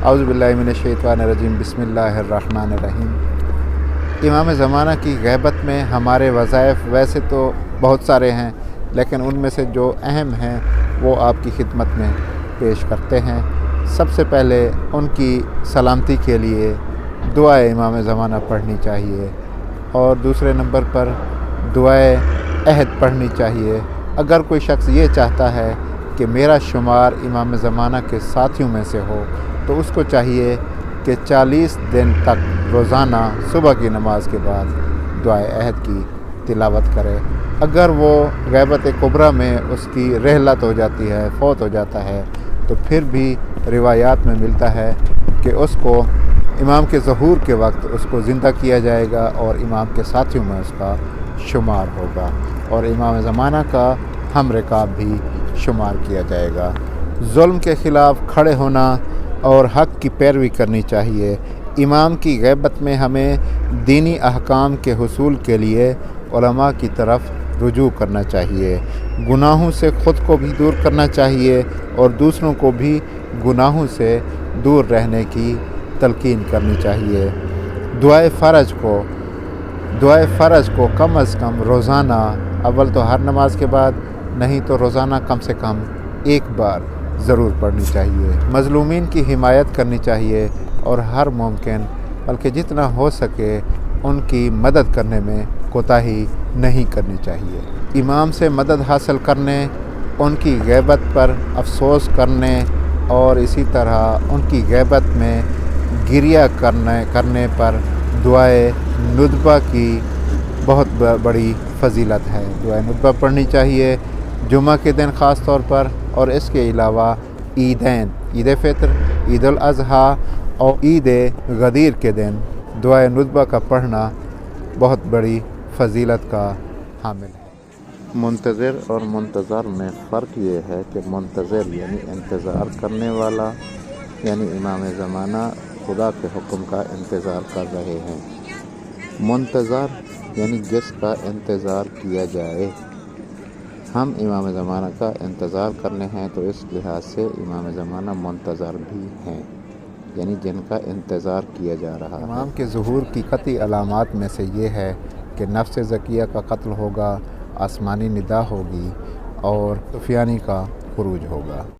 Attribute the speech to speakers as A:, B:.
A: اعوذ باللہ من الشیطان الرجیم بسم اللہ الرحمن الرحیم۔ امام زمانہ کی غیبت میں ہمارے وظائف ویسے تو بہت سارے ہیں، لیکن ان میں سے جو اہم ہیں وہ آپ کی خدمت میں پیش کرتے ہیں۔ سب سے پہلے ان کی سلامتی کے لیے دعائے امام زمانہ پڑھنی چاہیے، اور دوسرے نمبر پر دعائے عہد پڑھنی چاہیے۔ اگر کوئی شخص یہ چاہتا ہے کہ میرا شمار امام زمانہ کے ساتھیوں میں سے ہو تو اس کو چاہیے کہ 40 دن تک روزانہ صبح کی نماز کے بعد دعائے عہد کی تلاوت کرے۔ اگر وہ غیبت کبریٰ میں اس کی رحلت ہو جاتی ہے، فوت ہو جاتا ہے، تو پھر بھی روایات میں ملتا ہے کہ اس کو امام کے ظہور کے وقت اس کو زندہ کیا جائے گا اور امام کے ساتھیوں میں اس کا شمار ہوگا، اور امام زمانہ کا ہم رکاب بھی شمار کیا جائے گا۔ ظلم کے خلاف کھڑے ہونا اور حق کی پیروی کرنی چاہیے۔ امام کی غیبت میں ہمیں دینی احکام کے حصول کے لیے علماء کی طرف رجوع کرنا چاہیے۔ گناہوں سے خود کو بھی دور کرنا چاہیے اور دوسروں کو بھی گناہوں سے دور رہنے کی تلقین کرنی چاہیے۔ دعائے فرض کو کم از کم روزانہ، اول تو ہر نماز کے بعد، نہیں تو روزانہ کم سے کم ایک بار ضرور پڑھنی چاہیے۔ مظلومین کی حمایت کرنی چاہیے اور ہر ممکن بلکہ جتنا ہو سکے ان کی مدد کرنے میں کوتاہی نہیں کرنی چاہیے۔ امام سے مدد حاصل کرنے، ان کی غیبت پر افسوس کرنے اور اسی طرح ان کی غیبت میں گریہ کرنے پر دعائے ندبہ کی بہت بڑی فضیلت ہے۔ دعائے ندبہ پڑھنی چاہیے جمعہ کے دن خاص طور پر، اور اس کے علاوہ عیدین، عید فطر، عید الاضحیٰ اور عید غدیر کے دن دعائے ندبہ کا پڑھنا بہت بڑی فضیلت کا حامل ہے۔ منتظر اور منتظر میں فرق یہ ہے کہ منتظر یعنی انتظار کرنے والا، یعنی امام زمانہ خدا کے حکم کا انتظار کر رہے ہیں۔ منتظر یعنی جس کا انتظار کیا جائے۔ ہم امام زمانہ کا انتظار کرنے ہیں تو اس لحاظ سے امام زمانہ منتظر بھی ہیں، یعنی جن کا انتظار کیا جا رہا ہے۔ امام کے ظہور کی قطعی علامات میں سے یہ ہے کہ نفس زکیہ کا قتل ہوگا، آسمانی ندا ہوگی اور سفیانی کا خروج ہوگا۔